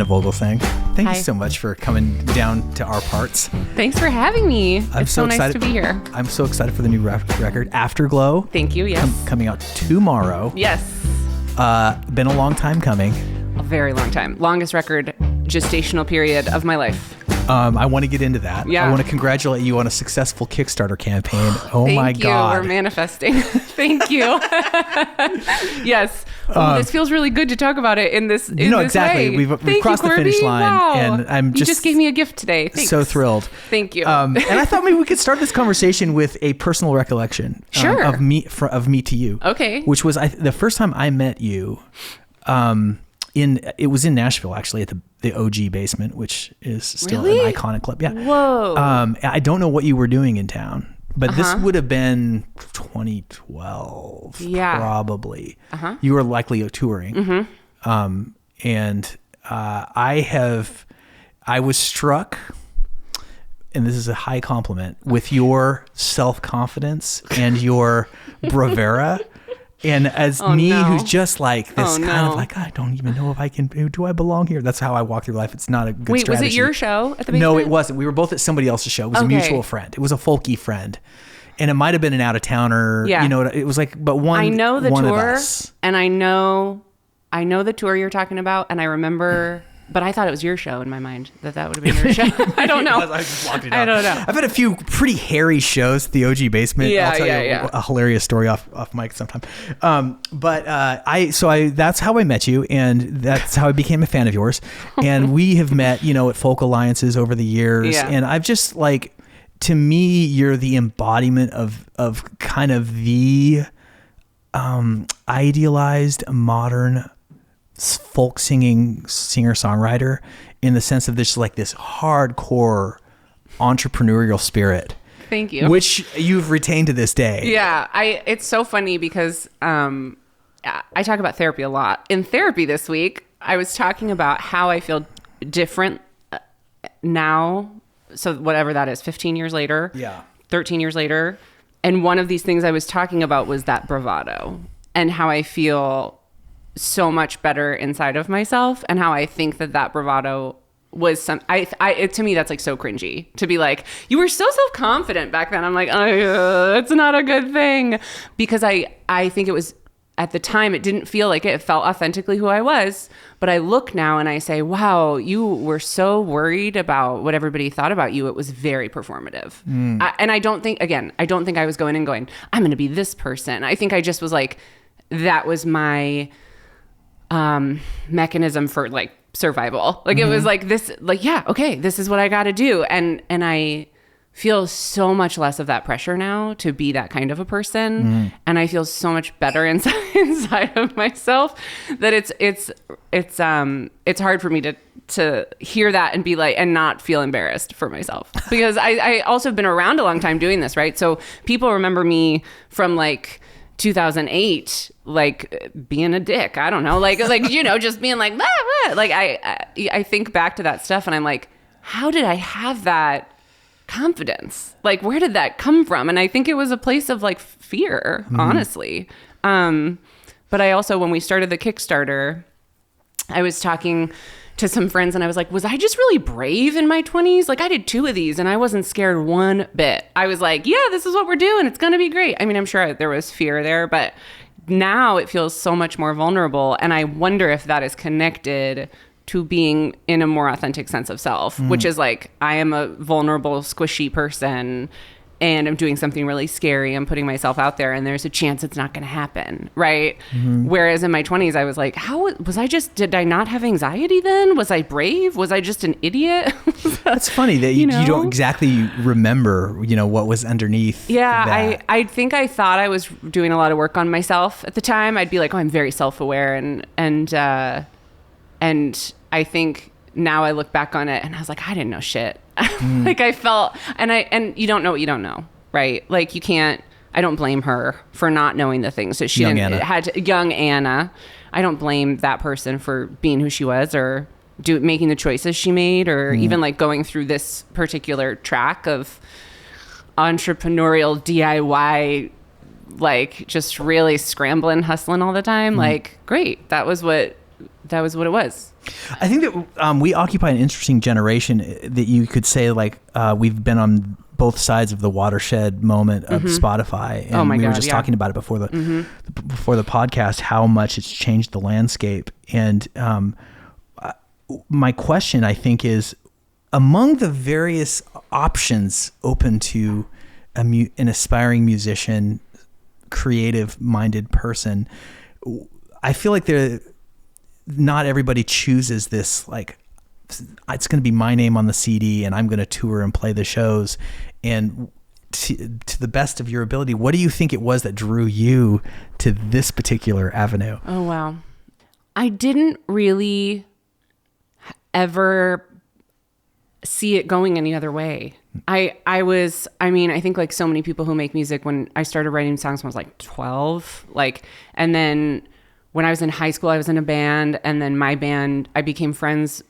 Vogelzang. Thank Hi. you so much for coming down to our parts. Thanks for having me. It's so excited. nice to be here. I'm so excited for the new record, Afterglow. Thank you. Yes. Coming out tomorrow. Yes. Been a long time coming. A very long time. Longest record gestational period of my life. I want to get into that. Yeah. I want to congratulate you on a successful Kickstarter campaign. Oh my Thank you. God. We're manifesting. Thank you. Yes. This feels really good to talk about it in this exactly. way. We've crossed the finish line. Wow. And I'm You just gave me a gift today. Thanks. so thrilled. Thank you. And I thought maybe we could start this conversation with a personal recollection Sure. of me to you. Okay. Which was the first time I met you. It was in Nashville, actually, at the OG Basement, which is still Really? an iconic club. Yeah. Whoa. I don't know what you were doing in town, but this would have been 2012, probably. You were likely touring. Mm-hmm. And I was struck, and this is a high compliment, with your self-confidence and your bravura. And as who's just like this kind of like, I don't even know if I can, do I belong here? That's how I walk through life. It's not a good strategy. Was it your show at the Basement? No, it wasn't. We were both at somebody else's show. It was a mutual friend. It was a folky friend. And it might have been an out-of-towner. Yeah. It was like, but I know the one tour, of us. and I know the tour you're talking about, and I remember, but I thought it was your show in my mind, that would have been your show. I don't know. I just walked it out. I don't know. I've had a few pretty hairy shows at the OG Basement. Yeah, I'll tell you a hilarious story off mic sometime. But that's how I met you, and that's how I became a fan of yours. And we have met, at folk alliances over the years. Yeah. And I've just to me, you're the embodiment of kind of the idealized modern folk singing singer-songwriter, in the sense of this hardcore entrepreneurial spirit. Thank you. Which you've retained to this day. Yeah, it's so funny because I talk about therapy a lot. In therapy this week, I was talking about how I feel different now. So whatever that is, 15 years later, 13 years later. And one of these things I was talking about was that bravado, and how I feel so much better inside of myself, and how I think that bravado was to me, that's so cringy to be like, you were so self-confident back then. I'm like, it's not a good thing, because I think it was, at the time, it didn't feel like it felt authentically who I was. But I look now and I say, wow, you were so worried about what everybody thought about you. It was very performative. And I don't think I was going, I'm going to be this person. I think I just was like, that was my mechanism for survival. It was this, this is what I got to do. And I feel so much less of that pressure now to be that kind of a person. And I feel so much better inside of myself, that it's hard for me to hear that and be and not feel embarrassed for myself, because I also have been around a long time doing this, right? So people remember me from 2008, being a dick. I don't know, just being blah, blah. I think back to that stuff and I'm like, how did I have that confidence? Where did that come from? And I think it was a place of fear, honestly. But I also, when we started the Kickstarter, I was talking to some friends and I was like, was I just really brave in my 20s? I did 2 of these and I wasn't scared one bit. I was like, yeah, this is what we're doing. It's going to be great. I mean, I'm sure there was fear there, but now it feels so much more vulnerable. And I wonder if that is connected to being in a more authentic sense of self, which is I am a vulnerable, squishy person, and I'm doing something really scary. I'm putting myself out there, and there's a chance it's not going to happen, right? Whereas in my 20s, I was like, did I not have anxiety then? Was I brave? Was I just an idiot? That's funny that you don't exactly remember, what was underneath. Yeah, that. I think I thought I was doing a lot of work on myself at the time. I'd be like, I'm very self-aware, and I think now I look back on it and I was like, I didn't know shit. I felt, and you don't know what you don't know, right? You can't, I don't blame her for not knowing the things that she young Anna. I don't blame that person for being who she was, or making the choices she made, or even going through this particular track of entrepreneurial DIY, just really scrambling, hustling all the time. Great. That was what it was. I think that we occupy an interesting generation that you could say like we've been on both sides of the watershed moment of Spotify. And we were just talking about it before the podcast, how much it's changed the landscape. And my question, I think, is among the various options open to an aspiring musician, creative-minded person, I feel like not everybody chooses this, like, it's going to be my name on the CD and I'm going to tour and play the shows. And to the best of your ability, what do you think it was that drew you to this particular avenue? Oh, wow. I didn't really ever see it going any other way. I think like so many people who make music, when I started writing songs when I was like 12, and then when I was in high school, I was in a band, and then my band, I became friends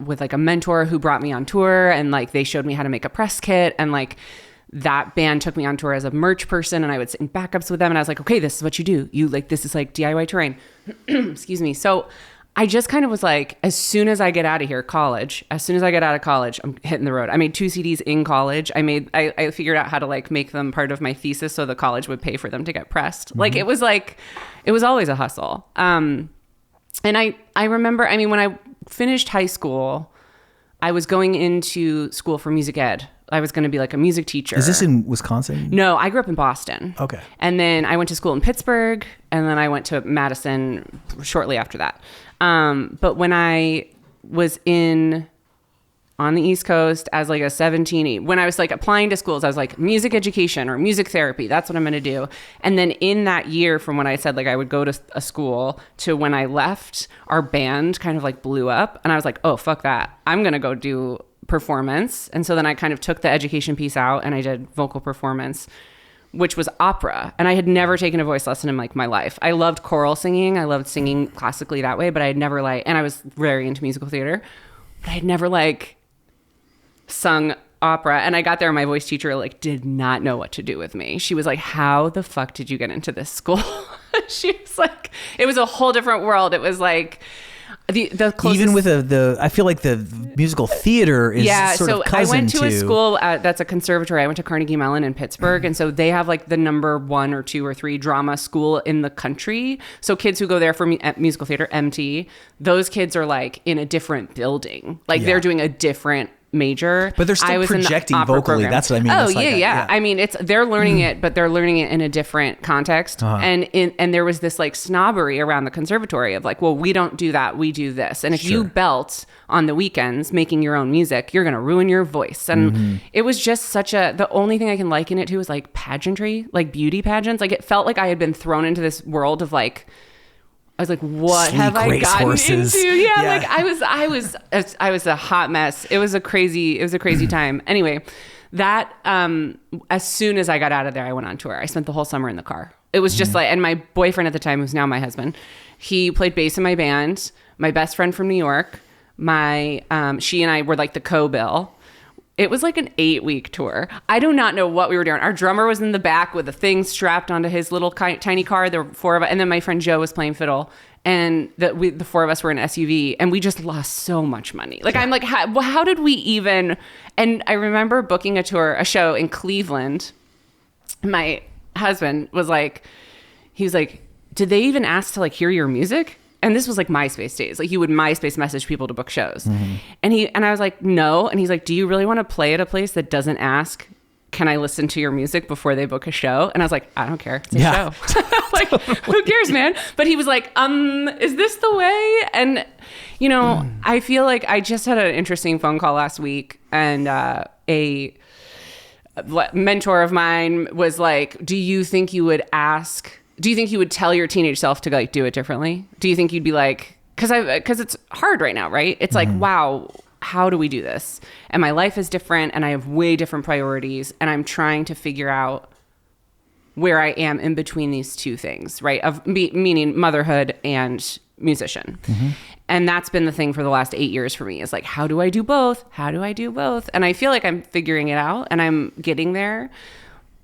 with like a mentor who brought me on tour, and like they showed me how to make a press kit, and like that band took me on tour as a merch person, and I would sing backups with them, and I was like, okay, this is what you do. This is like DIY terrain. Excuse me. So I just kind of was like, as soon as I get out of college, I'm hitting the road. I made 2 CDs in college. I figured out how to like make them part of my thesis so the college would pay for them to get pressed. Like, it was always a hustle. And I remember, when I finished high school, I was going into school for music ed. I was going to be like a music teacher. Is this in Wisconsin? No, I grew up in Boston. Okay. And then I went to school in Pittsburgh, and then I went to Madison shortly after that. But when I was on the East Coast as like a 17, when I was like applying to schools, I was like music education or music therapy. That's what I'm going to do. And then in that year, from when I said like I would go to a school to when I left, our band kind of like blew up, and I was like, oh, fuck that. I'm going to go do performance. And so then I kind of took the education piece out and I did vocal performance, which was opera. And I had never taken a voice lesson in like my life. I loved choral singing. I loved singing classically that way, but I had never and I was very into musical theater, but I had never sung opera. And I got there and my voice teacher did not know what to do with me. She was like, how the fuck did you get into this school? She was like, it was a whole different world. It was like, the closest, even with I feel like the musical theater is sort of cousin to. I went to a school that's a conservatory. I went to Carnegie Mellon in Pittsburgh, and so they have like the number 1 or 2 or 3 drama school in the country. So kids who go there for musical theater, MT, those kids are like in a different building, they're doing a different major, but they're still projecting vocally program. That's what I mean. Oh, yeah. I mean, they're learning it, but they're learning it in a different context. And there was this like snobbery around the conservatory of like, well, we don't do that, we do this. And if you belt on the weekends making your own music, you're gonna ruin your voice. And it was just the only thing I can liken it to is like pageantry, like beauty pageants. Like, it felt like I had been thrown into this world of like, I was like, what have I gotten into? Yeah, like I was a hot mess. It was a crazy time. Anyway, that as soon as I got out of there, I went on tour. I spent the whole summer in the car. It was just and my boyfriend at the time, who's now my husband, he played bass in my band. My best friend from New York, she and I were like the co-bill. It was like an 8-week tour. I do not know what we were doing. Our drummer was in the back with a thing strapped onto his little tiny car. There were 4 of us. And then my friend Joe was playing fiddle. And the 4 of us were in an SUV. And we just lost so much money. I'm like, how did we even... And I remember booking a show in Cleveland. My husband was like... He was like, did they even ask to hear your music? And this was like MySpace days. Like, you would MySpace message people to book shows. And I was like, no. And he's like, do you really want to play at a place that doesn't ask, can I listen to your music before they book a show? And I was like, I don't care. It's a show. Like, who cares, man? But he was like, is this the way? And, I feel like I just had an interesting phone call last week, and a mentor of mine was like, do you think you would tell your teenage self to do it differently? Do you think you'd be like, because it's hard right now, right? It's like, wow, how do we do this? And my life is different, and I have way different priorities, and I'm trying to figure out where I am in between these two things, right? Meaning motherhood and musician. And that's been the thing for the last 8 years for me, is like, how do I do both? And I feel like I'm figuring it out, and I'm getting there.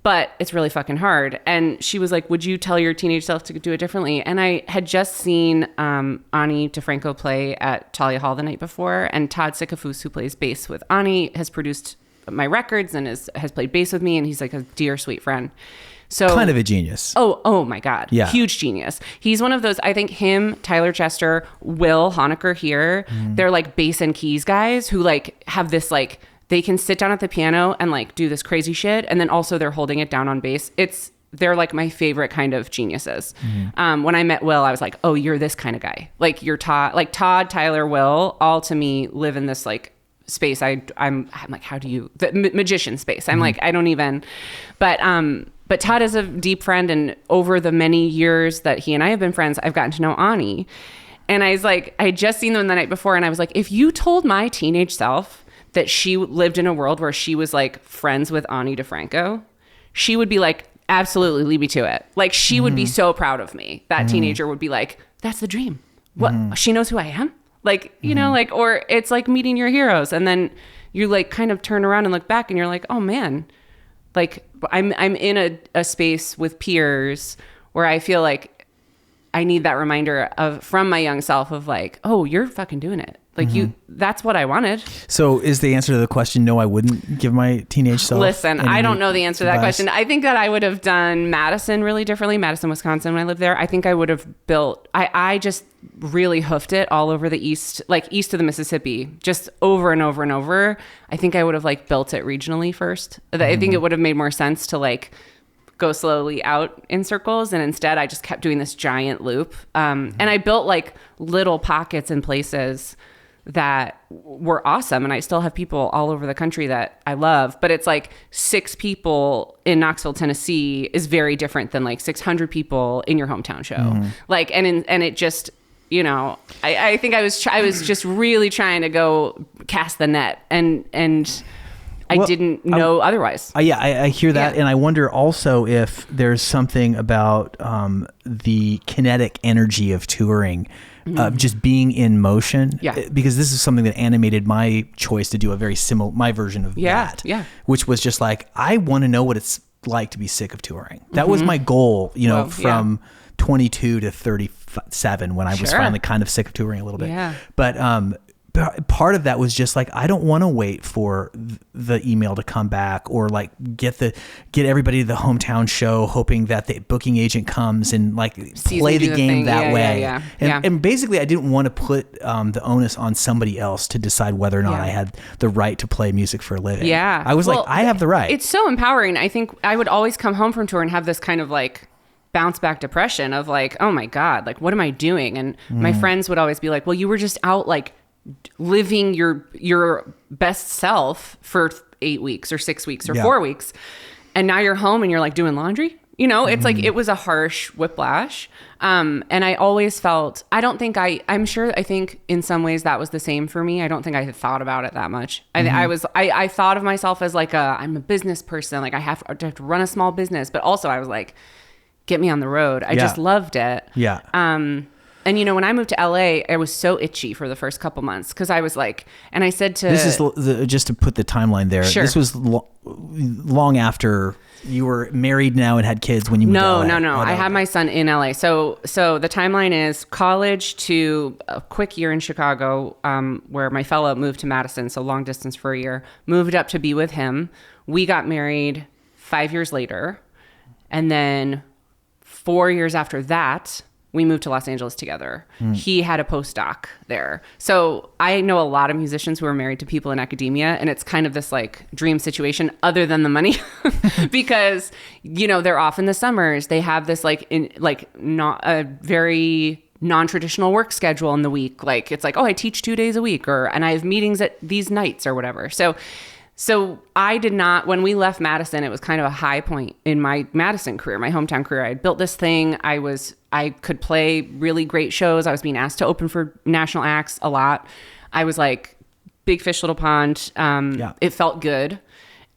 but it's really fucking hard. And she was like, would you tell your teenage self to do it differently? And I had just seen Ani DeFranco play at Talia Hall the night before, and Todd Sikafus, who plays bass with Ani, has produced my records and has played bass with me, and he's like a dear, sweet friend. So kind of a genius. Oh my God. Yeah. Huge genius. He's one of those, I think him, Tyler Chester, Will Honecker here, they're like bass and keys guys who like have this like, they can sit down at the piano and like do this crazy shit. And then also they're holding it down on bass. They're like my favorite kind of geniuses. When I met Will, I was like, oh, you're this kind of guy. Like you're Todd, Tyler, Will, all to me live in this like space. I'm like, how do you, the magician space. I'm like, I don't even, but Todd is a deep friend, and over the many years that he and I have been friends, I've gotten to know Ani. And I was like, I had just seen them the night before, and I was like, if you told my teenage self that she lived in a world where she was like friends with Ani DeFranco, she would be like, absolutely, lead me to it. Like she would be so proud of me. That teenager would be like, that's the dream. What? She knows who I am? Like, you know, like, or it's like meeting your heroes. And then you like kind of turn around and look back and you're like, oh man, like I'm in a space with peers where I feel like I need that reminder from my young self of like, oh, you're fucking doing it. Like that's what I wanted. So is the answer to the question, no, I wouldn't give my teenage self? Listen, I don't know the answer to that question. I think that I would have done Madison really differently. Madison, Wisconsin, when I lived there. I think I would have built, I just really hoofed it all over the east, like east of the Mississippi, just over and over and over. I think I would have like built it regionally first. I think it would have made more sense to like go slowly out in circles. And instead I just kept doing this giant loop. And I built like little pockets and places that were awesome. And I still have people all over the country that I love, but it's like 6 people in Knoxville, Tennessee is very different than like 600 people in your hometown show. Like, and it just, you know, I think I was just really trying to go cast the net and I didn't know otherwise. I hear that. Yeah. And I wonder also if there's something about the kinetic energy of touring, of just being in motion. Yeah. Because this is something that animated my choice to do a very similar, my version of that. Yeah. Which was just like, I want to know what it's like to be sick of touring. That was my goal, you know, from 22 to 37 when I was finally kind of sick of touring a little bit. Yeah. But part of that was just like, I don't want to wait for the email to come back or like get everybody to the hometown show hoping that the booking agent comes and like play the game that way. And basically I didn't want to put the onus on somebody else to decide whether or not I had the right to play music for a living. Yeah. I was like, I have the right. It's so empowering. I think I would always come home from tour and have this kind of like bounce back depression of like, oh my God, like what am I doing? And my friends would always be like, well, you were just out like living your best self for 8 weeks or 6 weeks or 4 weeks. And now you're home and you're like doing laundry. You know, it's like, it was a harsh whiplash. And I always felt, I think in some ways that was the same for me. I don't think I had thought about it that much. I thought of myself as like I'm a business person. Like I have to run a small business, but also I was like, get me on the road. I just loved it. Yeah. And, you know, when I moved to LA, I was so itchy for the first couple months because I was like, and I said to... This is, just to put the timeline there, this was long after you were married now and had kids when you moved to LA. No. I had my son in LA. So the timeline is college to a quick year in Chicago, where my fellow moved to Madison, so long distance for a year, moved up to be with him. We got married 5 years later. And then 4 years after that... we moved to Los Angeles together. He had a postdoc there. So I know a lot of musicians who are married to people in academia, and it's kind of this like dream situation other than the money because, you know, they're off in the summers. They have this not a very non-traditional work schedule in the week. Like it's like, oh, I teach 2 days a week and I have meetings at these nights or whatever. So I did not, when we left Madison, it was kind of a high point in my Madison career, my hometown career. I built this thing. I could play really great shows. I was being asked to open for national acts a lot. I was like, big fish, little pond. It felt good.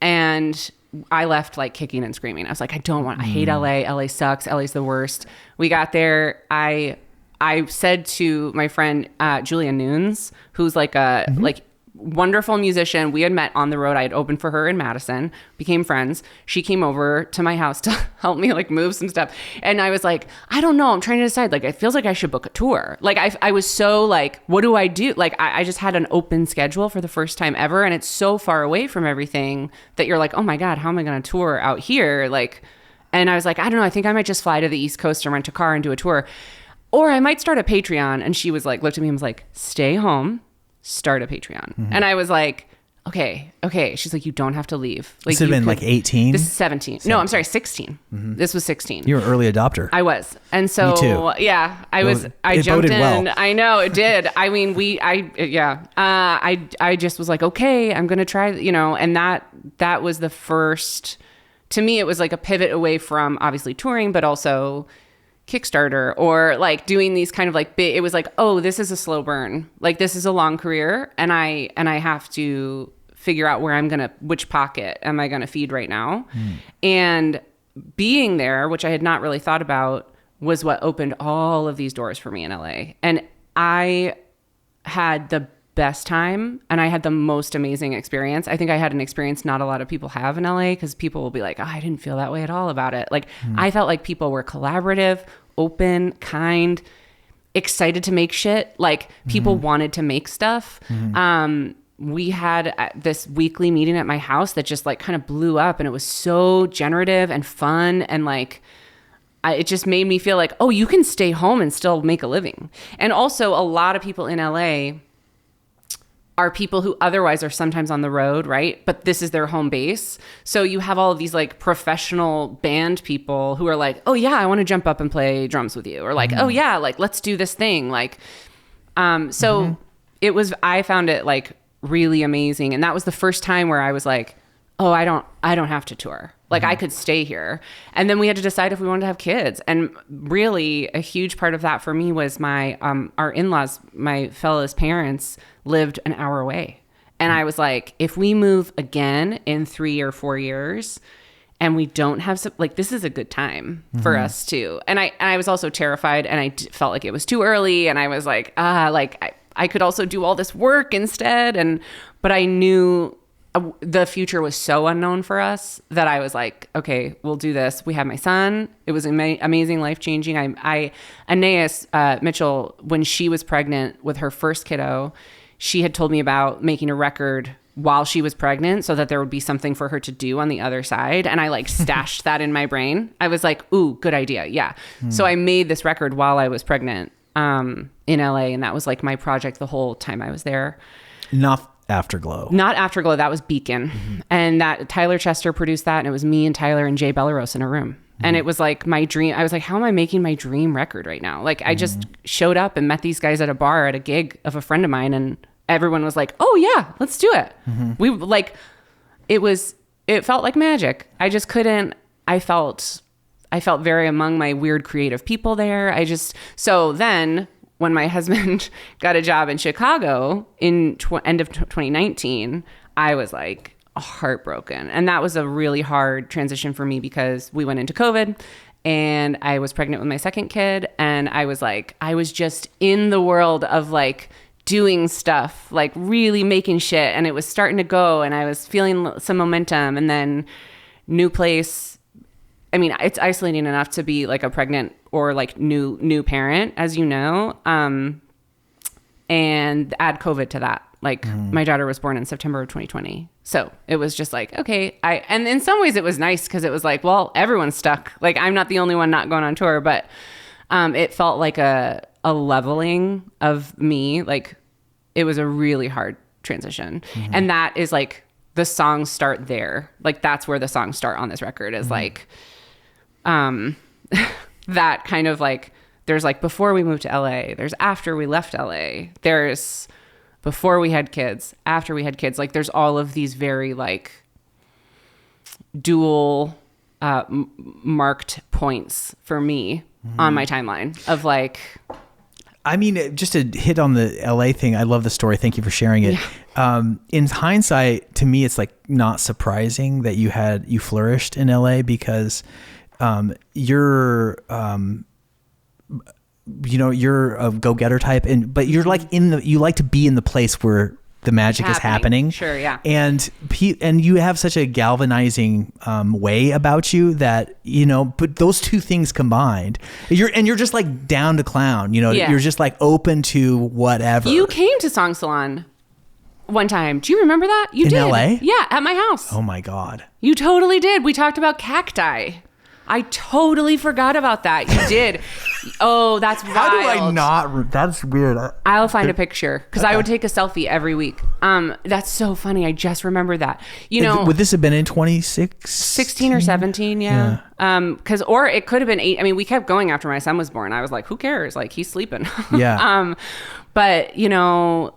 And I left like kicking and screaming. I was like, I hate LA. LA sucks. LA's the worst. We got there. I said to my friend, Julia Nunes, who's like wonderful musician. We had met on the road. I had opened for her in Madison, became friends. She came over to my house to help me like move some stuff. And I was like, I don't know. I'm trying to decide. Like, it feels like I should book a tour. Like I was so like, what do I do? Like I just had an open schedule for the first time ever. And it's so far away from everything that you're like, oh my God, how am I going to tour out here? Like, and I was like, I don't know. I think I might just fly to the East Coast and rent a car and do a tour. Or I might start a Patreon. And she was like, looked at me and was like, stay home, start a Patreon. Mm-hmm. And I was like, okay. She's like, you don't have to leave. Like, this had been like 18? This is 17. No, I'm sorry, 16. Mm-hmm. This was 16. You were an early adopter. I was. And so, me too. Yeah, I jumped in. Well. I know it did. I mean, I just was like, okay, I'm going to try, and that was the first, to me, it was like a pivot away from obviously touring, but also Kickstarter or like doing these kind of like big, it was like, oh, this is a slow burn. Like this is a long career. And I have to figure out which pocket am I going to feed right now? And being there, which I had not really thought about, was what opened all of these doors for me in LA. And I had the best time and I had the most amazing experience. I think I had an experience not a lot of people have in LA because people will be like, oh, I didn't feel that way at all about it. Like I felt like people were collaborative, open, kind, excited to make shit. Like people wanted to make stuff. We had this weekly meeting at my house that just like kind of blew up and it was so generative and fun and like it just made me feel like, oh, you can stay home and still make a living. And also a lot of people in LA are people who otherwise are sometimes on the road, right? But this is their home base. So you have all of these like professional band people who are like, oh yeah, I want to jump up and play drums with you. Or like, oh yeah, like let's do this thing. Like, it was, I found it like really amazing. And that was the first time where I was like, oh, I don't have to tour. Like I could stay here. And then we had to decide if we wanted to have kids. And really a huge part of that for me was my, our in-laws, my fellows parents lived an hour away. And I was like, if we move again in 3 or 4 years and we don't have some, like, this is a good time for us too. And I was also terrified and I felt like it was too early. And I was like, I could also do all this work instead. But I knew the future was so unknown for us that I was like, okay, we'll do this. We had my son. It was amazing, life-changing. Anais Mitchell, when she was pregnant with her first kiddo, she had told me about making a record while she was pregnant so that there would be something for her to do on the other side. And I like stashed that in my brain. I was like, ooh, good idea. Yeah. So I made this record while I was pregnant in LA. And that was like my project the whole time I was there. Not Afterglow. Not Afterglow. That was Beacon. And that Tyler Chester produced that. And it was me and Tyler and Jay Belleros in a room. And it was like my dream. I was like, how am I making my dream record right now? Like I just showed up and met these guys at a bar at a gig of a friend of mine. And everyone was like, oh yeah, let's do it. We like, it felt like magic. I just couldn't, I felt very among my weird creative people there. So then when my husband got a job in Chicago in end of 2019, I was like heartbroken. And that was a really hard transition for me because we went into COVID and I was pregnant with my second kid. And I was just in the world of like doing stuff, like really making shit. And it was starting to go and I was feeling some momentum and then new place. I mean, it's isolating enough to be like a pregnant or like new parent, as you know, and add COVID to that. Like my daughter was born in September of 2020. So it was just like, okay, and in some ways it was nice because it was like, well, everyone's stuck. Like I'm not the only one not going on tour, but it felt like a leveling of me. Like it was a really hard transition. And that is like, the songs start there. Like that's where the songs start on this record is like, that kind of like, there's like before we moved to LA, there's after we left LA, there's before we had kids, after we had kids, like there's all of these very like dual marked points for me on my timeline of like, I mean, just to hit on the LA thing, I love the story. Thank you for sharing it. Yeah. In hindsight, to me, it's like not surprising that you flourished in LA because you're a go-getter type, but you're like you like to be in the place where the magic is happening. Sure, yeah. And you have such a galvanizing way about you that, you know, but those two things combined, you're just like down to clown, you know, you're just like open to whatever. You came to Song Salon one time. Do you remember that? You in did. LA? Yeah, at my house. Oh my God. You totally did. We talked about cacti. I totally forgot about that. You did. Oh, that's wild. How do I not? That's weird. I'll find a picture because I would take a selfie every week. That's so funny. I just remember that. You know, would this have been in 2016 or 17? Yeah. Or it could have been 8. I mean, we kept going after my son was born. I was like, who cares? Like, he's sleeping. Yeah. But you know,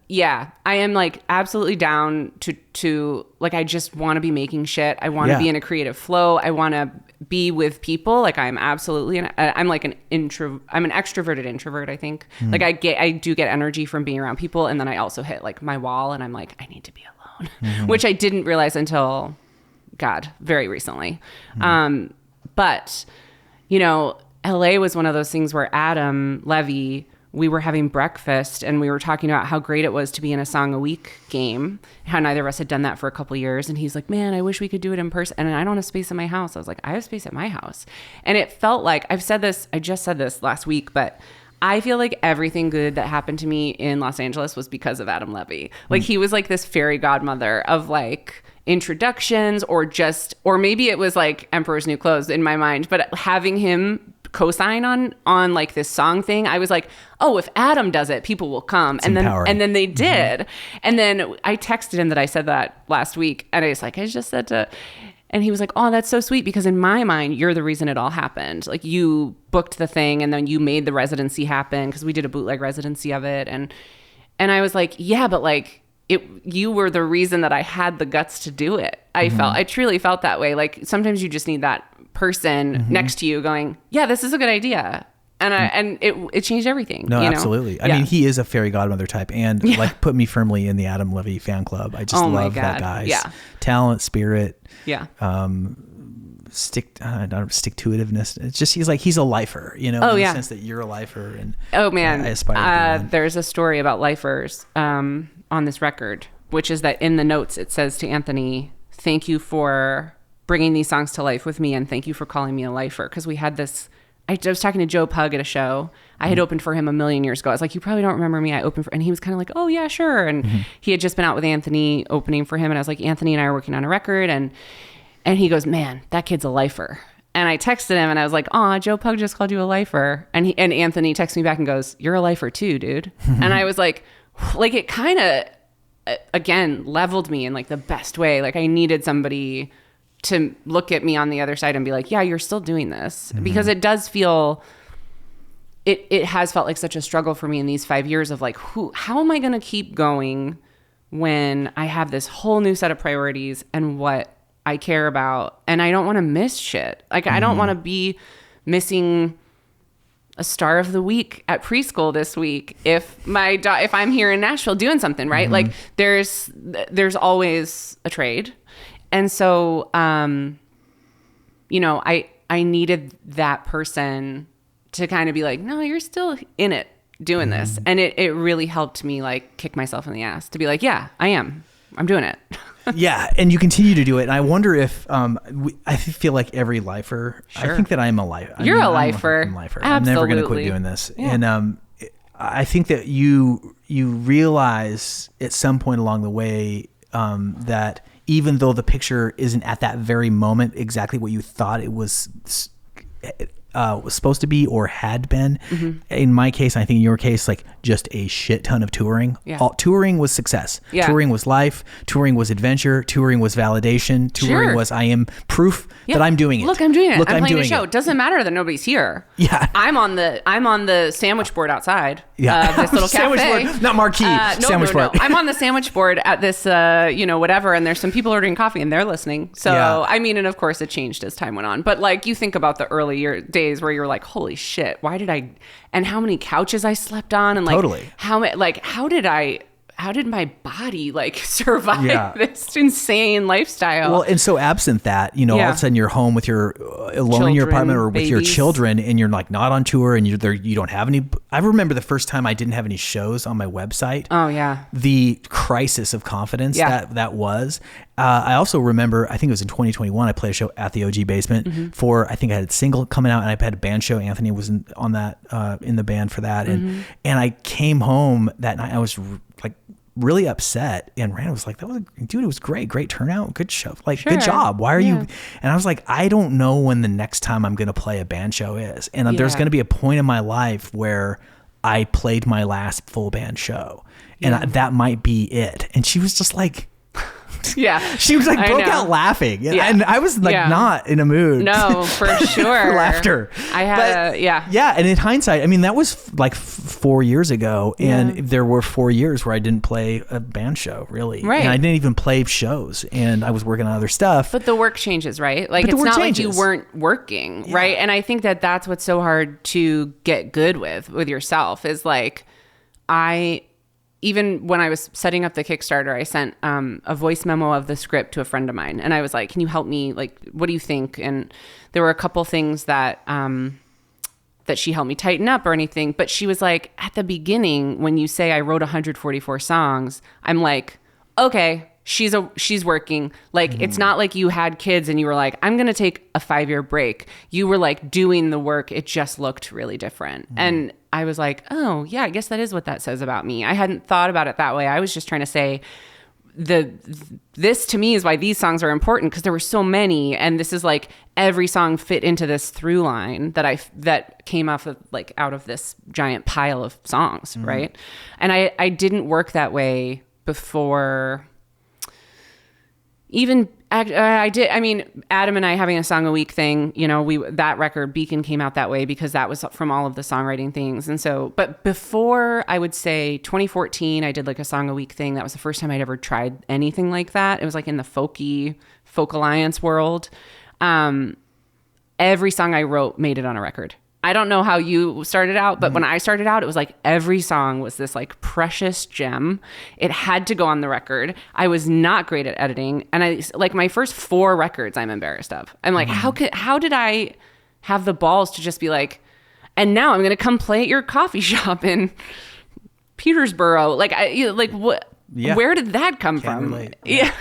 yeah, I am like absolutely down to like, I just want to be making shit. I want to be in a creative flow. I want to be with people. Like I'm absolutely, I'm like I'm an extroverted introvert, I think. Like I do get energy from being around people. And then I also hit like my wall and I'm like, I need to be alone, which I didn't realize until very recently. But you know, LA was one of those things where Adam Levy, we were having breakfast and we were talking about how great it was to be in a song a week game, how neither of us had done that for a couple of years. And he's like, man, I wish we could do it in person. And I don't have space in my house. I was like, I have space at my house. And it felt like, I just said this last week, but I feel like everything good that happened to me in Los Angeles was because of Adam Levy. Like he was like this fairy godmother of like introductions or maybe it was like Emperor's New Clothes in my mind, but having him co-sign on like this song thing, I was like, oh, if Adam does it, people will come. And then they did. And then I texted him that I said that last week, and I just said to, and he was like, oh, that's so sweet, because in my mind, you're the reason it all happened. Like you booked the thing and then you made the residency happen, because we did a bootleg residency of it. And I was like, yeah, but like you were the reason that I had the guts to do it. I truly felt that way. Like sometimes you just need that person next to you going, yeah, this is a good idea. And it changed everything. No, absolutely. I mean, he is a fairy godmother type, and like put me firmly in the Adam Levy fan club. I just love that guy's talent, spirit, stick to itiveness. It's just, he's a lifer, you know, in the sense that you're a lifer. And I aspire to be one. There's a story about lifers on this record, which is that in the notes, it says to Anthony, thank you for bringing these songs to life with me, and thank you for calling me a lifer. Because we had this, I was talking to Joe Pug at a show. I had opened for him a million years ago. I was like, you probably don't remember me. I opened for, and he was kind of like, oh yeah, sure. And he had just been out with Anthony opening for him. And I was like, Anthony and I are working on a record. And he goes, man, that kid's a lifer. And I texted him and I was like, aw, Joe Pug just called you a lifer. And Anthony texts me back and goes, you're a lifer too, dude. And I was like it kind of, again, leveled me in like the best way. Like I needed somebody to look at me on the other side and be like, yeah, you're still doing this. Because it does feel, it has felt like such a struggle for me in these 5 years of like, how am I going to keep going when I have this whole new set of priorities and what I care about, and I don't want to miss shit. Like I don't want to be missing a star of the week at preschool this week if I'm here in Nashville doing something, right? Like there's always a trade. And so, you know, I needed that person to kind of be like, no, you're still in it doing this. And it really helped me like kick myself in the ass to be like, yeah, I am. I'm doing it. Yeah. And you continue to do it. And I wonder if, I feel like every lifer, I think that I'm a lifer. You're a lifer. I'm a lifer. I'm never going to quit doing this. Yeah. And, I think that you realize at some point along the way, that even though the picture isn't at that very moment exactly what you thought it was supposed to be or had been, in my case, I think in your case, like just a shit ton of touring. Yeah. Touring was success. Yeah. Touring was life. Touring was adventure. Touring was validation. Touring was I am proof that I'm doing it. Look, I'm doing it. I'm playing a show. It doesn't matter that nobody's here. Yeah. I'm on the sandwich board outside. Yeah. This little sandwich cafe. Board, not marquee. Sandwich board. I'm on the sandwich board at this, whatever, and there's some people ordering coffee and they're listening. So, I mean, and of course it changed as time went on. But like you think about the early days where you're like, holy shit, and how many couches I slept on, and like totally. how how did my body like survive this insane lifestyle? Well, and so absent that, all of a sudden you're home with your alone in your apartment or with your children, and you're like not on tour, and you don't have any. I remember the first time I didn't have any shows on my website. Oh yeah. The crisis of confidence that was. I also remember, I think it was in 2021, I played a show at the OG Basement for, I think I had a single coming out, and I had a band show. Anthony was in the band for that. And I came home that night. I was like really upset, and Rand was like, it was great turnout, good show, like good job. Why are you? And I was like, I don't know when the next time I'm going to play a band show is. And there's going to be a point in my life where I played my last full band show, and that might be it. And she was just like, she was like broke out laughing, and I was like not in a mood. No, for sure. For laughter. I had and in hindsight, I mean, that was like 4 years ago, and there were 4 years where I didn't play a band show, really, right? And I didn't even play shows, and I was working on other stuff. But the work changes, right? Like it's not like you weren't working, right? And I think that that's what's so hard to get good with yourself is like even when I was setting up the Kickstarter, I sent a voice memo of the script to a friend of mine. And I was like, can you help me? Like, what do you think? And there were a couple things that she helped me tighten up or anything. But she was like, at the beginning, when you say I wrote 144 songs, I'm like, okay, she's working. Like, it's not like you had kids and you were like, I'm going to take a 5-year break. You were like doing the work. It just looked really different. And I was like, oh yeah, I guess that is what that says about me. I hadn't thought about it that way. I was just trying to say this to me is why these songs are important, because there were so many, and this is like every song fit into this through line that came off of like out of this giant pile of songs, right? And I didn't work that way before. Even I did. I mean, Adam and I having a song a week thing, that record Beacon came out that way because that was from all of the songwriting things. And so, but before, I would say 2014, I did like a song a week thing. That was the first time I'd ever tried anything like that. It was like in the folk alliance world. Every song I wrote made it on a record. I don't know how you started out, but when I started out, it was like every song was this like precious gem. It had to go on the record. I was not great at editing. And I like my first 4 records I'm embarrassed of. I'm like, how did I have the balls to just be like, and now I'm going to come play at your coffee shop in Petersboro. Like, what, where did that come from? Relate. Yeah.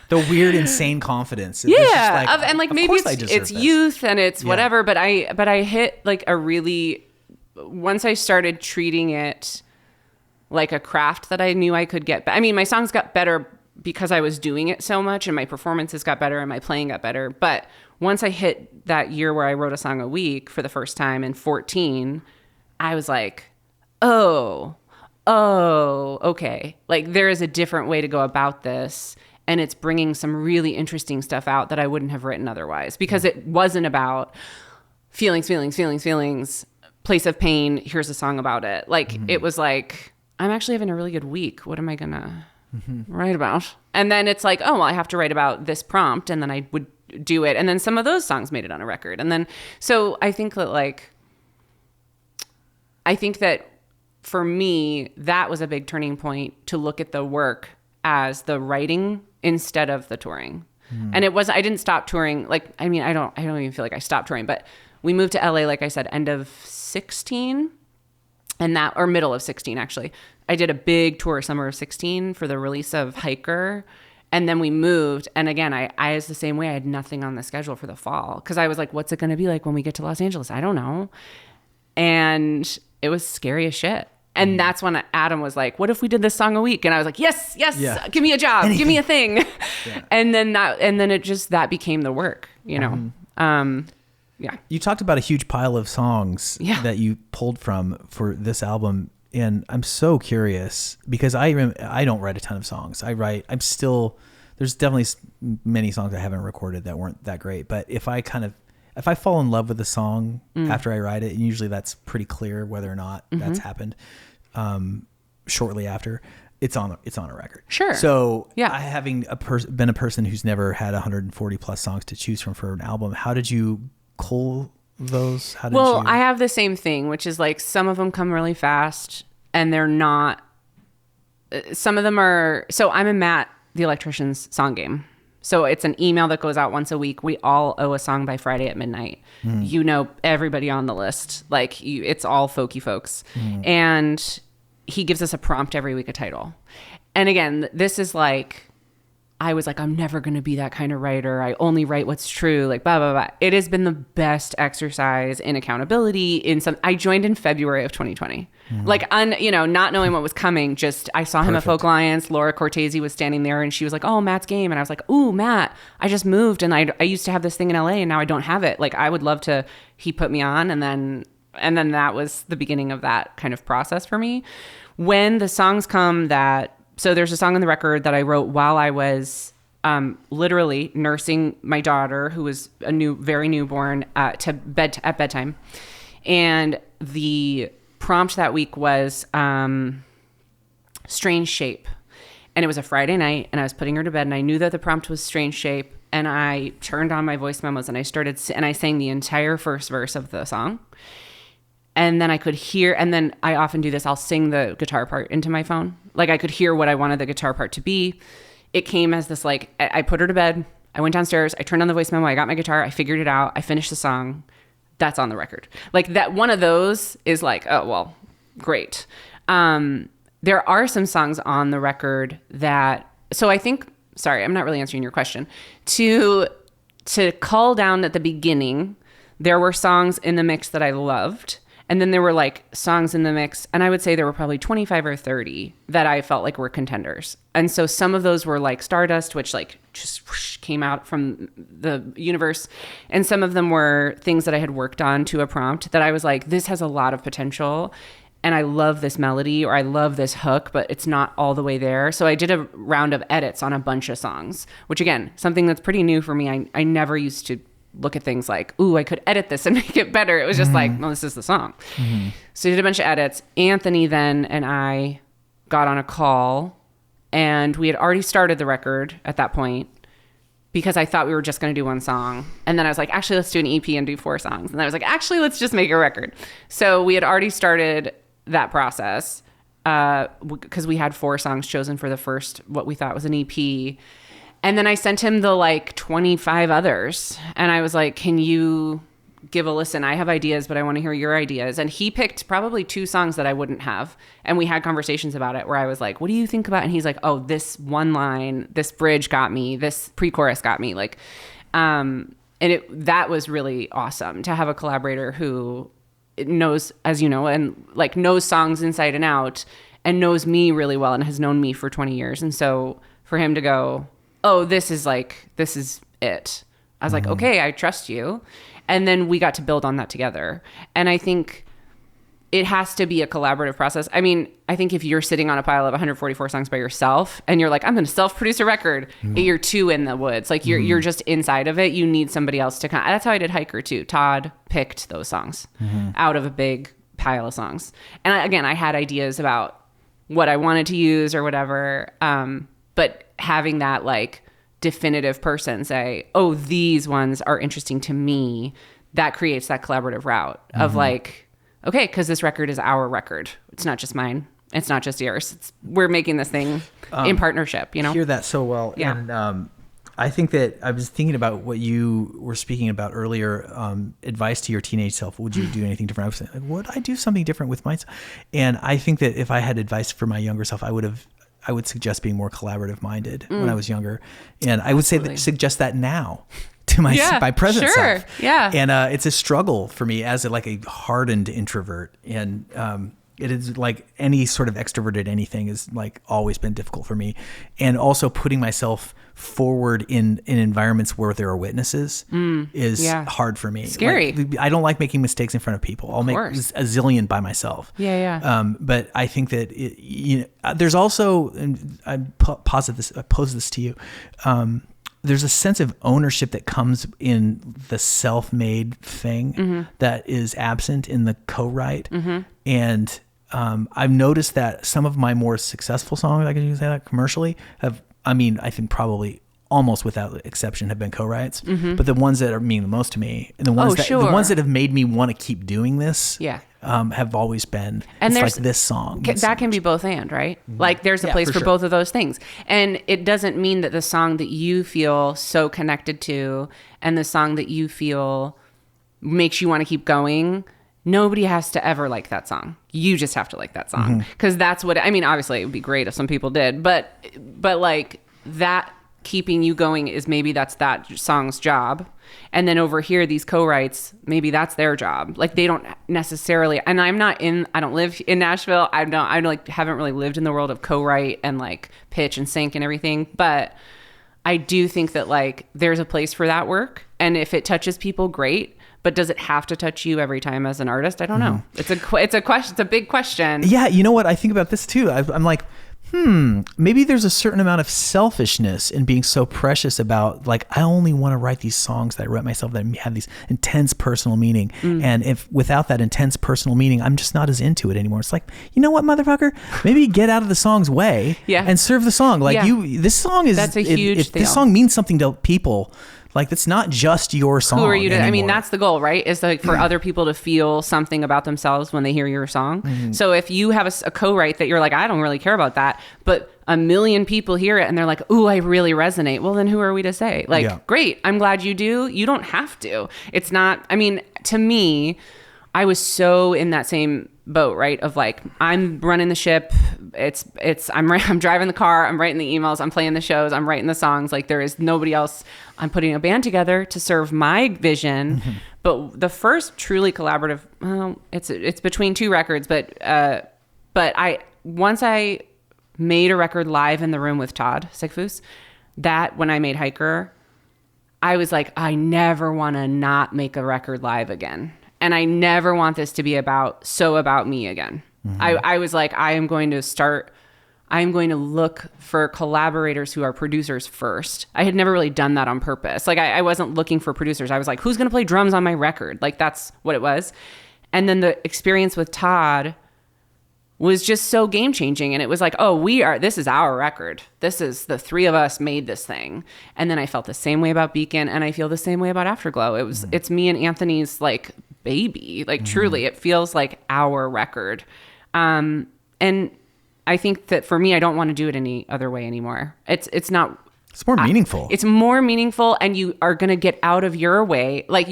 The weird, insane confidence. And like maybe it's youth and it's whatever, but I hit like once I started treating it like a craft that I knew I could get. I mean, my songs got better because I was doing it so much, and my performances got better and my playing got better. But once I hit that year where I wrote a song a week for the first time in 2014, I was like, oh, okay. Like there is a different way to go about this. And it's bringing some really interesting stuff out that I wouldn't have written otherwise, because it wasn't about feelings, place of pain. Here's a song about it. Like it was like, I'm actually having a really good week. What am I going to write about? And then it's like, oh, well, I have to write about this prompt. And then I would do it. And then some of those songs made it on a record. And then, so I think that for me, that was a big turning point to look at the work as the writing instead of the touring. And I didn't stop touring. Like, I mean, I don't even feel like I stopped touring, but we moved to LA, like I said, end of 16 or middle of 16, actually. I did a big tour summer of 16 for the release of Hiker. And then we moved. And again, I was the same way. I had nothing on the schedule for the fall, because I was like, what's it going to be like when we get to Los Angeles? I don't know. And it was scary as shit. And that's when Adam was like, what if we did this song a week? And I was like, yes, give me a job, give me a thing. And then that became the work, You talked about a huge pile of songs that you pulled from for this album. And I'm so curious, because I don't write a ton of songs. There's definitely many songs I haven't recorded that weren't that great. But if I fall in love with a song after I write it, and usually that's pretty clear whether or not that's happened shortly after, it's on a record. Sure. So having been a person who's never had 140 plus songs to choose from for an album, how did you cull those? I have the same thing, which is like some of them come really fast and they're not some of them are, so I'm in Matt, the electrician's song game. So it's an email that goes out once a week. We all owe a song by Friday at midnight. You know, everybody on the list, like it's all folky folks. And he gives us a prompt every week, a title. And again, this is like, I was like, I'm never going to be that kind of writer. I only write what's true, like blah, blah, blah. It has been the best exercise in accountability I joined in February of 2020. Like, not knowing what was coming, just, I saw him at Folk Alliance. Laura Cortese was standing there and she was like, oh, Matt's game. And I was like, ooh, Matt, I just moved and I used to have this thing in LA and now I don't have it. Like, I would love to, he put me on. And then that was the beginning of that kind of process for me. When the songs come so there's a song on the record that I wrote while I was literally nursing my daughter, who was very newborn, at bedtime. And the prompt that week was Strange Shape. And it was a Friday night and I was putting her to bed and I knew that the prompt was Strange Shape. And I turned on my voice memos and I sang the entire first verse of the song. And then I could hear, and then I often do this, I'll sing the guitar part into my phone. Like, I could hear what I wanted the guitar part to be. It came as this, like, I put her to bed, I went downstairs, I turned on the voice memo, I got my guitar, I figured it out, I finished the song. That's on the record. Like, that one of those is like, oh, well, great. There are some songs on the record that, so I think, sorry, I'm not really answering your question. To cull down at the beginning, there were songs in the mix that I loved. And then there were like songs in the mix, and I would say there were probably 25 or 30 that I felt like were contenders. And so some of those were like Stardust, which like just whoosh, came out from the universe. And some of them were things that I had worked on to a prompt that I was like, this has a lot of potential. And I love this melody or I love this hook, but it's not all the way there. So I did a round of edits on a bunch of songs, which again, something that's pretty new for me. I never used to look at things like, ooh, I could edit this and make it better. It was just like, well, this is the song. So I did a bunch of edits. Anthony then and I got on a call and we had already started the record at that point because I thought we were just going to do one song. And then I was like, actually, let's do an EP and do 4 songs. And I was like, actually, let's just make a record. So we had already started that process because we had 4 songs chosen for the first, what we thought was an EP. And then I sent him the like 25 others. And I was like, can you give a listen? I have ideas, but I want to hear your ideas. And he picked probably 2 songs that I wouldn't have. And we had conversations about it where I was like, what do you think about? And he's like, oh, this one line, this bridge got me, this pre-chorus got me. Like, and that was really awesome to have a collaborator who knows, as you know, and like knows songs inside and out and knows me really well and has known me for 20 years. And so for him to go, oh, this is it. I was like, okay, I trust you. And then we got to build on that together. And I think it has to be a collaborative process. I mean, I think if you're sitting on a pile of 144 songs by yourself and you're like, I'm going to self-produce a record, you're too in the woods. Like you're just inside of it. You need somebody else to that's how I did Hiker too. Todd picked those songs out of a big pile of songs. And I had ideas about what I wanted to use or whatever. But having that like definitive person say, oh, these ones are interesting to me, that creates that collaborative route of like, okay, because this record is our record. It's not just mine. It's not just yours. We're making this thing in partnership, you know? I hear that so well. Yeah. And I think that I was thinking about what you were speaking about earlier, advice to your teenage self. Would you do anything different? I was saying, would I do something different with myself? And I think that if I had advice for my younger self, I would suggest being more collaborative minded when I was younger. And I would suggest that now to my present self. Yeah. And it's a struggle for me as a hardened introvert. And it is like any sort of extroverted anything has like always been difficult for me. And also putting myself forward in environments where there are witnesses is hard for me. Scary. Like, I don't like making mistakes in front of people. I'll make a zillion by myself. But I think that there's also, and I pose this to you. There's a sense of ownership that comes in the self-made thing that is absent in the co-write. And I've noticed that some of my more successful songs, I can say that commercially, I think probably almost without exception have been co-writes, but the ones that mean the most to me, and the ones the ones that have made me want to keep doing this, have always been. And it's like this song that can be both and, right? Like there's a place for both of those things, and it doesn't mean that the song that you feel so connected to and the song that you feel makes you want to keep going. Nobody has to ever like that song. You just have to like that song, because that's what I mean. Obviously, it would be great if some people did, but like that. Keeping you going is maybe that's that song's job, and then over here these co-writes, maybe that's their job. Like they don't necessarily, and I don't live in Nashville. I haven't really lived in the world of co-write and like pitch and sync and everything, but I do think that like there's a place for that work, and if it touches people, great. But does it have to touch you every time as an artist? I don't know. It's a question. It's a big question. Yeah, you know what? I think about this too. I'm like, maybe there's a certain amount of selfishness in being so precious about like, I only want to write these songs that I write myself that have these intense personal meaning. And if without that intense personal meaning, I'm just not as into it anymore. It's like, you know what, motherfucker, maybe get out of the song's way and serve the song. Like this song is, that's a huge deal. This song means something to people. Like it's not just your song. Who are you to? I mean, that's the goal, right? Is like for other people to feel something about themselves when they hear your song. So if you have a co-write that you're like, I don't really care about that, but a million people hear it and they're like, ooh, I really resonate. Well, then who are we to say? Like, great. I'm glad you do. You don't have to. It's not. I mean, to me, I was so in that same boat, right? Of like, I'm running the ship. I'm driving the car. I'm writing the emails. I'm playing the shows. I'm writing the songs. Like there is nobody else. I'm putting a band together to serve my vision. But the first truly collaborative, it's between two records. But once I made a record live in the room with Todd Sigfus, that when I made Hiker, I was like, I never want to not make a record live again. And I never want this to be about me again. I was like, I'm going to look for collaborators who are producers first. I had never really done that on purpose. Like I wasn't looking for producers. I was like, who's going to play drums on my record? Like that's what it was. And then the experience with Todd was just so game changing. And it was like, this is our record. This is the three of us made this thing. And then I felt the same way about Beacon, and I feel the same way about Afterglow. It's me and Anthony's like baby, like truly it feels like our record. And I think that for me, I don't want to do it any other way anymore. It's more meaningful. It's more meaningful, and you are going to get out of your way. Like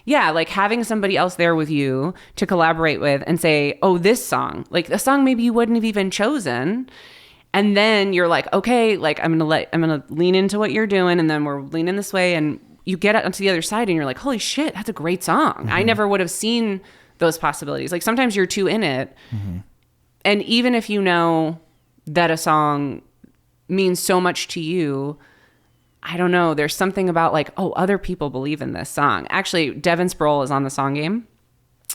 like having somebody else there with you to collaborate with and say, oh, this song, like a song maybe you wouldn't have even chosen. And then you're like, okay, like I'm going to lean into what you're doing. And then we're leaning this way, and you get onto the other side and you're like, holy shit, that's a great song. I never would have seen those possibilities. Like sometimes you're too in it. And even if you know that a song means so much to you, I don't know, there's something about like, oh, other people believe in this song. Actually, Devin Sproul is on the song game,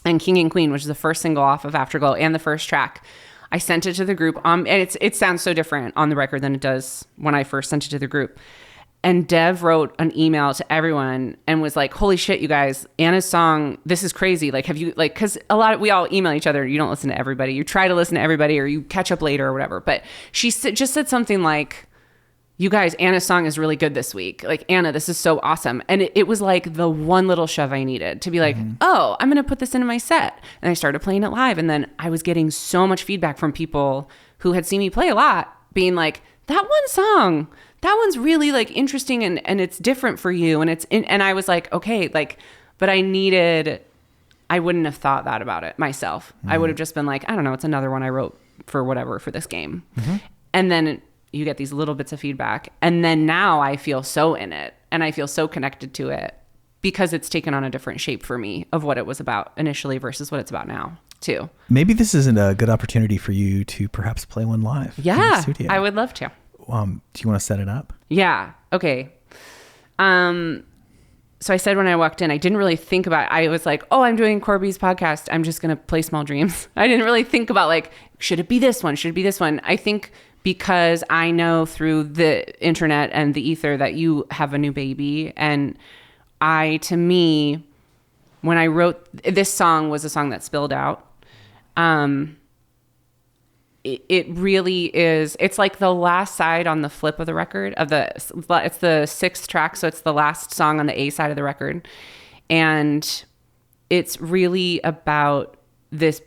and King and Queen, which is the first single off of Afterglow and the first track, I sent it to the group. And it sounds so different on the record than it does when I first sent it to the group. And Dev wrote an email to everyone and was like, holy shit, you guys, Anna's song, this is crazy. Like, have you, like, because we all email each other. You don't listen to everybody. You try to listen to everybody, or you catch up later or whatever. But she just said something like, you guys, Anna's song is really good this week. Like, Anna, this is so awesome. And it was like the one little shove I needed to be like, oh, I'm going to put this into my set. And I started playing it live. And then I was getting so much feedback from people who had seen me play a lot, being like, that one song, that one's really like interesting and it's different for you. And I was like, okay, like, but I wouldn't have thought that about it myself. I would have just been like, I don't know, it's another one I wrote for whatever, for this game. And then you get these little bits of feedback. And then now I feel so in it, and I feel so connected to it because it's taken on a different shape for me of what it was about initially versus what it's about now too. Maybe this isn't a good opportunity for you to perhaps play one live. Yeah, in the studio. I would love to. Do you want to set it up? Yeah. Okay. So I said when I walked in, I didn't really think about it. I was like, oh, I'm doing Korby's podcast. I'm just going to play Small Dreams. I didn't really think about like, should it be this one? Should it be this one? I think because I know through the internet and the ether that you have a new baby. And to me, when I wrote, this song was a song that spilled out. it really is. It's like the last side on the flip of the record it's the 6th track. So it's the last song on the A side of the record. And it's really about this.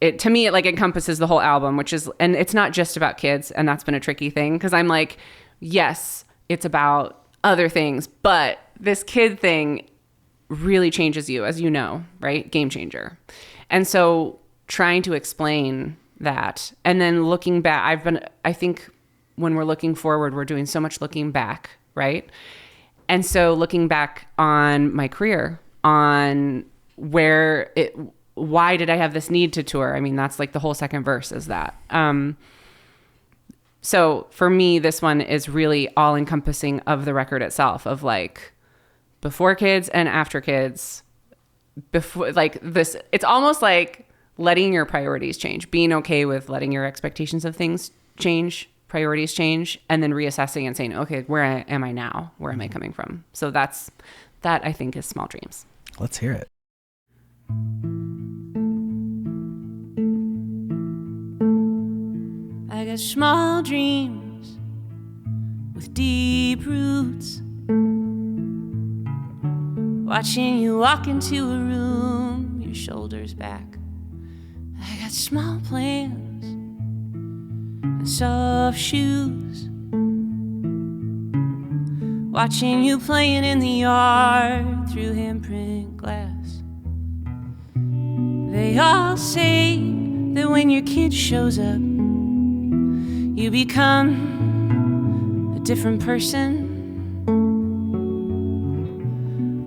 To me, it like encompasses the whole album, and it's not just about kids. And that's been a tricky thing. 'Cause I'm like, yes, it's about other things, but this kid thing really changes you, as you know, right? Game changer. And so trying to explain that, and then looking back, I think when we're looking forward, we're doing so much looking back, right? And so looking back on my career, on why did I have this need to tour? I mean, that's like the whole second verse is that. So for me, this one is really all encompassing of the record itself, of like before kids and after kids. Before, like this, it's almost like letting your priorities change, being okay with letting your expectations of things change, priorities change, and then reassessing and saying, okay, where am I now? Where am I coming from? So that I think is Small Dreams. Let's hear it. I got small dreams with deep roots. Watching you walk into a room, your shoulders back. I got small plans and soft shoes. Watching you playing in the yard through handprint glass. They all say that when your kid shows up, you become a different person.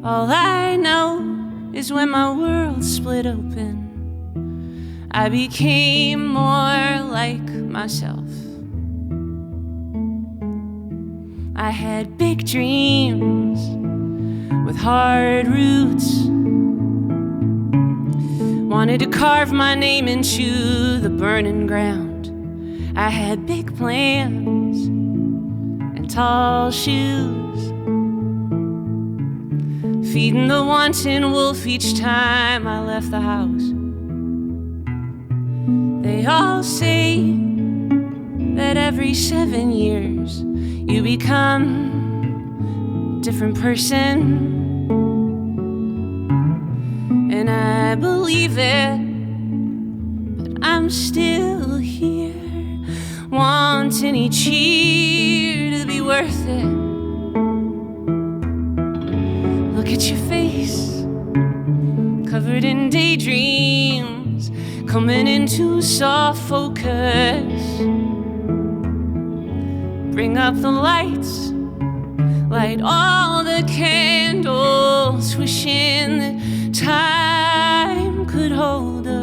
All I know is when my world split open, I became more like myself. I had big dreams with hard roots. Wanted to carve my name into the burning ground. I had big plans and tall shoes, feeding the wanton wolf each time I left the house. They all say that every 7 years you become a different person. And I believe it, but I'm still here, wanting each year to be worth it. Look at your face, covered in daydreams, coming into soft focus. Bring up the lights, light all the candles, wishing that time could hold us.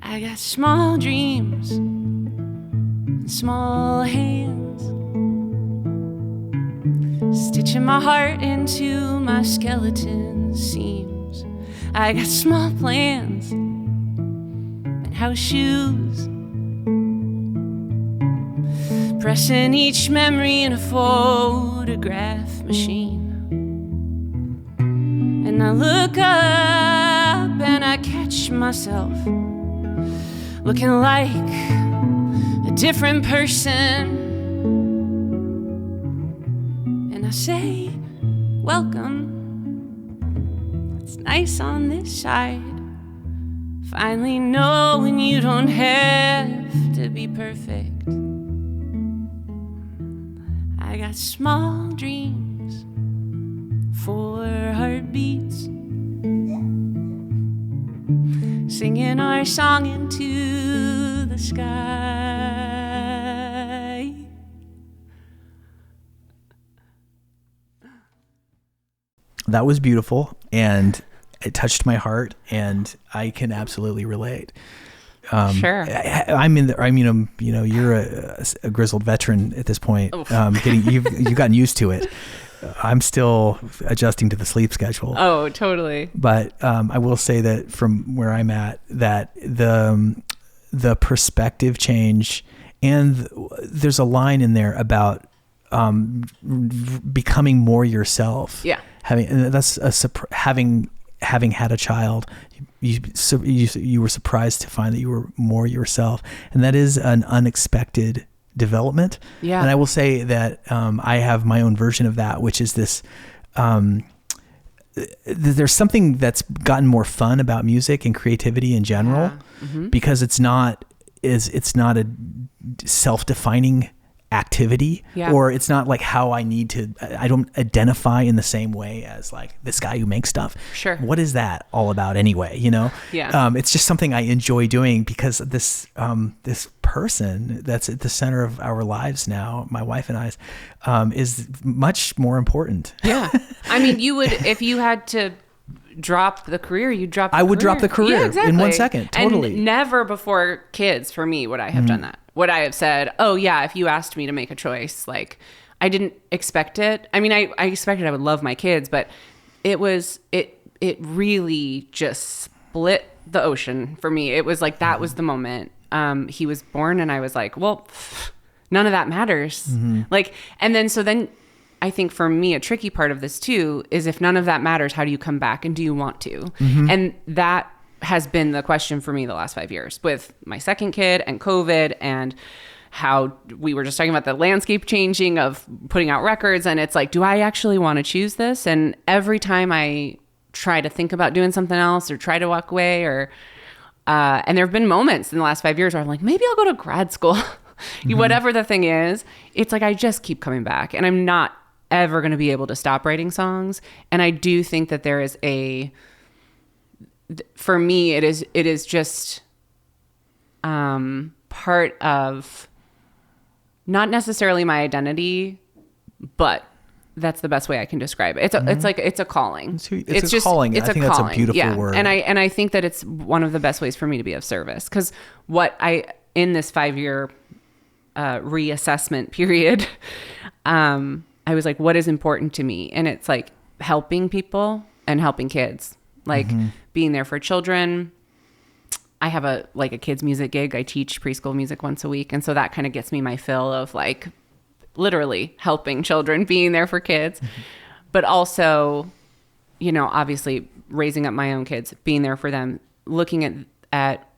I got small dreams and small hands, stitching my heart into my skeleton seams. I got small plans and house shoes, pressing each memory in a photograph machine. And I look up and I catch myself looking like a different person. And I say, welcome, it's nice on this side. Finally knowing you don't have to be perfect. I got small dreams, 4 heartbeats, singing our song into the sky. That was beautiful, and it touched my heart, and I can absolutely relate. Sure. You're a grizzled veteran at this point. You've gotten used to it. I'm still adjusting to the sleep schedule. Oh, totally. But I will say that from where I'm at, that the perspective change, and there's a line in there about becoming more yourself. Yeah. Having having had a child, you were surprised to find that you were more yourself, and that is an unexpected development. Yeah. And I will say that I have my own version of that, which is this. There's something that's gotten more fun about music and creativity in general, because it's not a self-defining activity, or it's not like how I don't identify in the same way as like this guy who makes stuff. Sure. What is that all about anyway? You know? Yeah. It's just something I enjoy doing because this person that's at the center of our lives now, my wife and I's, is much more important. Yeah. I mean, you would, if you had to drop the career, you'd drop the I would drop the career Yeah, exactly. in 1 second. Totally. And never before kids for me would I have done that. Would I have said, oh yeah, if you asked me to make a choice, like I didn't expect it. I mean, I expected I would love my kids, but it really just split the ocean for me. It was like, that was the moment. He was born and I was like, well, none of that matters. Like, and then I think for me, a tricky part of this too, is if none of that matters, how do you come back and do you want to? And that has been the question for me the last 5 years with my second kid and COVID and how we were just talking about the landscape changing of putting out records. And it's like, do I actually want to choose this? And every time I try to think about doing something else or try to walk away and there have been moments in the last 5 years where I'm like, maybe I'll go to grad school, whatever the thing is, it's like, I just keep coming back and I'm not ever going to be able to stop writing songs. And I do think that there is for me, it is just part of not necessarily my identity, but that's the best way I can describe it. It's like, it's a calling. It's a calling. I think that's a beautiful word. And I think that it's one of the best ways for me to be of service. Cause in this 5-year reassessment period, I was like, what is important to me? And it's like helping people and helping kids, like being there for children. I have a kids music gig. I teach preschool music once a week. And so that kind of gets me my fill of like literally helping children, being there for kids, but also, you know, obviously raising up my own kids, being there for them, looking at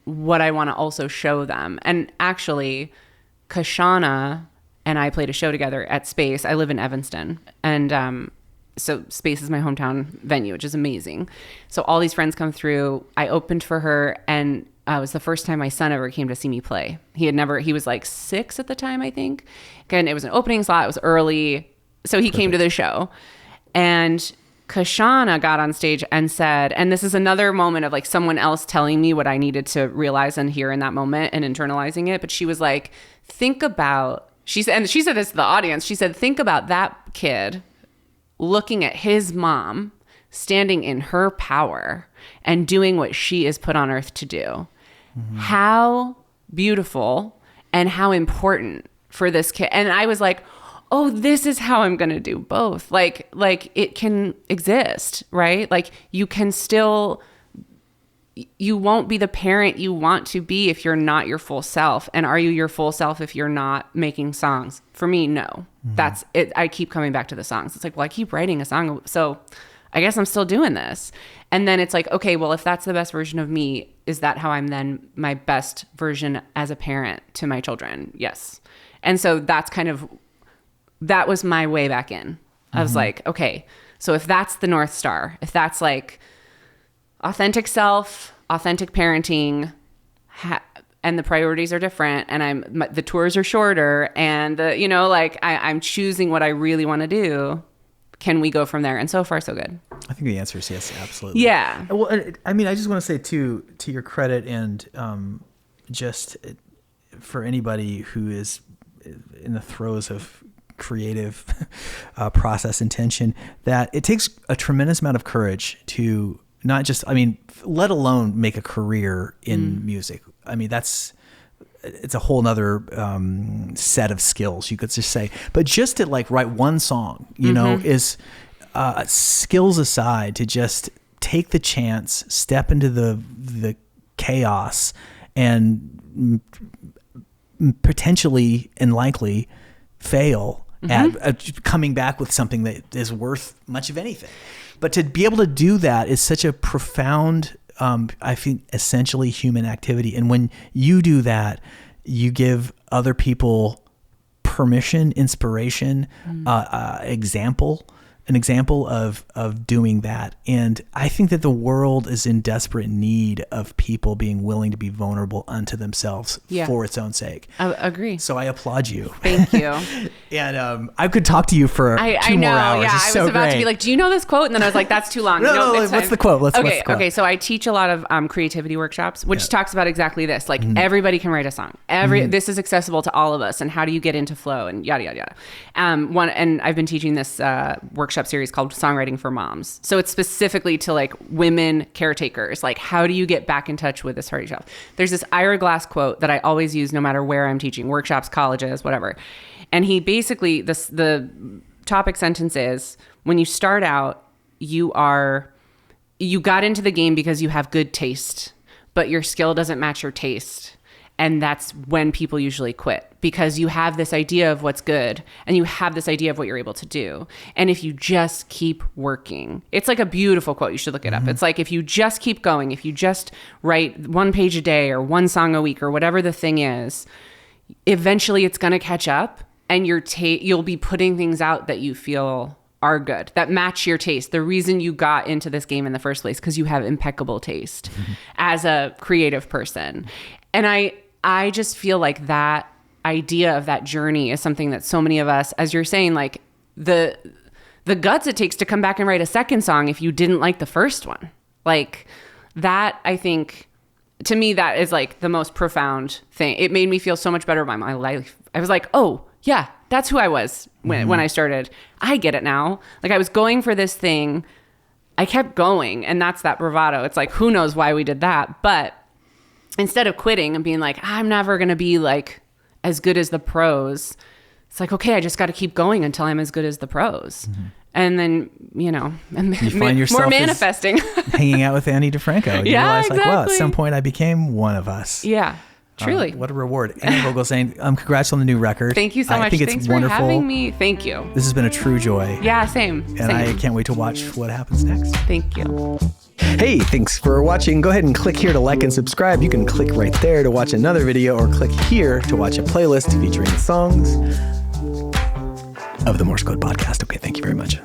what I want to also show them. And actually, Kashana and I played a show together at Space. I live in Evanston. And so Space is my hometown venue, which is amazing. So all these friends come through. I opened for her, and it was the first time my son ever came to see me play. He was like 6 at the time, I think. And it was an opening slot. It was early. So he came to the show. And Kashana got on stage and said, and this is another moment of like someone else telling me what I needed to realize and hear in that moment and internalizing it. But she was like, she said this to the audience. She said, think about that kid looking at his mom standing in her power and doing what she is put on earth to do. How beautiful and how important for this kid. And I was like, oh, this is how I'm going to do both. Like it can exist, right? Like you won't be the parent you want to be if you're not your full self. And are you your full self if you're not making songs? For me, no. That's it. I keep coming back to the songs. It's like, well, I keep writing a song, so I guess I'm still doing this. And then it's like, okay, well, if that's the best version of me, is that how I'm then my best version as a parent to my children? Yes. And so that was my way back in. I was like, okay, so if that's the North Star, if that's like authentic self, authentic parenting, and the priorities are different, and the tours are shorter, and I'm choosing what I really want to do. Can we go from there? And so far, so good. I think the answer is yes, absolutely. Yeah. Well, I mean, I just want to say too, to your credit, and just for anybody who is in the throes of creative process and tension, that it takes a tremendous amount of courage to not just, let alone make a career in music. I mean, it's a whole nother set of skills, you could just say. But just to like write one song, is skills aside, to just take the chance, step into the chaos, and potentially and likely fail at coming back with something that is worth much of anything. But to be able to do that is such a profound, I think, essentially human activity. And when you do that, you give other people permission, inspiration, an example of doing that. And I think that the world is in desperate need of people being willing to be vulnerable unto themselves for its own sake. I agree. So I applaud you. Thank you. And I could talk to you for 2 more hours. Yeah, it's I was about to be like, do you know this quote? And then I was like, that's too long. No, what's the quote? What's the quote? Okay. So I teach a lot of creativity workshops, which talks about exactly this. Like everybody can write a song. This is accessible to all of us. And how do you get into flow and yada, yada, yada. And I've been teaching this workshop series called Songwriting for Moms. So it's specifically to like women caretakers. Like, how do you get back in touch with this part of yourself? There's this Ira Glass quote that I always use no matter where I'm teaching, workshops, colleges, whatever. And he basically, the topic sentence is, when you start out, you got into the game because you have good taste, but your skill doesn't match your taste. And that's when people usually quit, because you have this idea of what's good and you have this idea of what you're able to do. And if you just keep working, it's like a beautiful quote. You should look it up. It's like, if you just keep going, if you just write 1 page a day or 1 song a week or whatever the thing is, eventually it's going to catch up and you'll be putting things out that you feel are good, that match your taste. The reason you got into this game in the first place, because you have impeccable taste as a creative person. And I just feel like that idea of that journey is something that so many of us, as you're saying, like the guts it takes to come back and write a second song if you didn't like the first one. Like that, I think, to me, that is like the most profound thing. It made me feel so much better about my life. I was like, oh yeah, that's who I was when I started. I get it now. Like I was going for this thing. I kept going, and that's that bravado. It's like, who knows why we did that, but instead of quitting and being like, I'm never going to be like as good as the pros, it's like, okay, I just got to keep going until I'm as good as the pros. And then, you find yourself more manifesting. Hanging out with Andy DeFranco. You realize exactly. like, well, at some point I became one of us. Yeah, truly. What a reward. Andy Vogelzang, congrats on the new record. Thank you so much. I think it's Thanks wonderful. for having me. Thank you. This has been a true joy. Yeah, same. And I can't wait to watch what happens next. Thank you. Hey, thanks for watching. Go ahead and click here to like and subscribe. You can click right there to watch another video, or click here to watch a playlist featuring songs of the Morse Code Podcast. Okay, thank you very much.